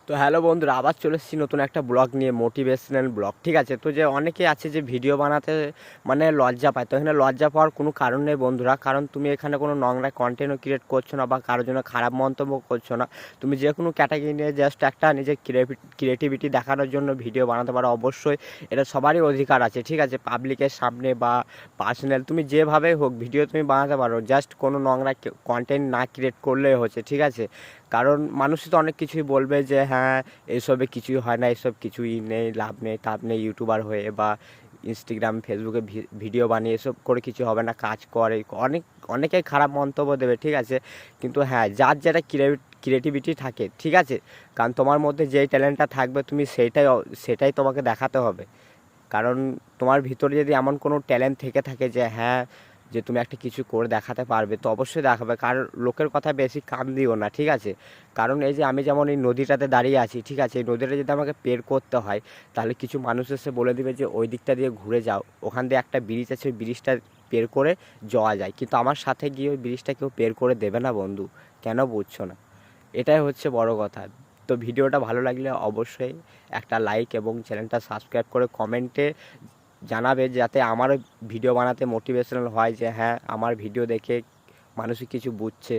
তো হ্যালো বন্ধুরা, আবার চলে এসেছি নতুন একটা ব্লগ নিয়ে, মোটিভেশনাল ব্লগ। ঠিক আছে, তো যে অনেকেই আছে যে ভিডিও বানাতে মানে লজ্জা পায়। তো এখানে লজ্জা পাওয়ার কোনো কারণ নেই বন্ধুরা, কারণ তুমি এখানে কোনো নোংরা কন্টেন্টও ক্রিয়েট করছো না বা কারোর জন্য খারাপ মন্তব্য করছো না। তুমি যে কোনো ক্যাটাগরি নিয়ে জাস্ট একটা নিজের ক্রিয়েটিভিটি দেখানোর জন্য ভিডিও বানাতে পারো। অবশ্যই এটা সবারই অধিকার আছে। ঠিক আছে, পাবলিকের সামনে বা পার্সোনাল তুমি যেভাবে হোক ভিডিও তুমি বানাতে পারো, জাস্ট কোনো নোংরা কন্টেন্ট না ক্রিয়েট করলেই হচ্ছে। ঠিক আছে, কারণ মানুষই তো অনেক কিছুই বলবে যে হ্যাঁ এসবে কিছুই হয় না, এসব কিছুই নেই, লাভ নেই টাভ নেই, ইউটিউবার হয়ে বা ইনস্টাগ্রাম ফেসবুকে ভিডিও বানিয়ে এসব করে কিছু হবে না, কাজ করে অনেকেই খারাপ মন্তব্য দেবে। ঠিক আছে, কিন্তু হ্যাঁ যার যেটা ক্রিয়েটিভিটি থাকে, ঠিক আছে, কারণ তোমার মধ্যে যেই ট্যালেন্টটা থাকবে তুমি সেটাই তোমাকে দেখাতে হবে। কারণ তোমার ভিতরে যদি এমন কোনো ট্যালেন্ট থেকে থাকে যে হ্যাঁ যে তুমি একটা কিছু করে দেখাতে পারবে, তো অবশ্যই দেখাবে। কারণ লোকের কথা বেশি কান দিও না। ঠিক আছে, কারণ এই যে আমি যেমন এই নদীটাতে দাঁড়িয়ে আছি, ঠিক আছে, এই নদীটা যদি আমাকে পের করতে হয়, তাহলে কিছু মানুষ এসে বলে দিবে যে ওই দিকটা দিয়ে ঘুরে যাও, ওখান দিয়ে একটা ব্রিজ আছে, ওই ব্রিজটা পের করে যাওয়া যায়। কিন্তু আমার সাথে গিয়ে ওই ব্রিজটা কেউ পের করে দেবে না বন্ধু। কেন বুঝছো না? এটাই হচ্ছে বড় কথা। তো ভিডিওটা ভালো লাগলে অবশ্যই একটা লাইক এবং চ্যানেলটা সাবস্ক্রাইব করে কমেন্টে জানাবে, যাতে আমারও ভিডিও বানাতে মোটিভেশনাল হয় যে হ্যাঁ আমার ভিডিও দেখে মানুষই কিছু বুঝছে।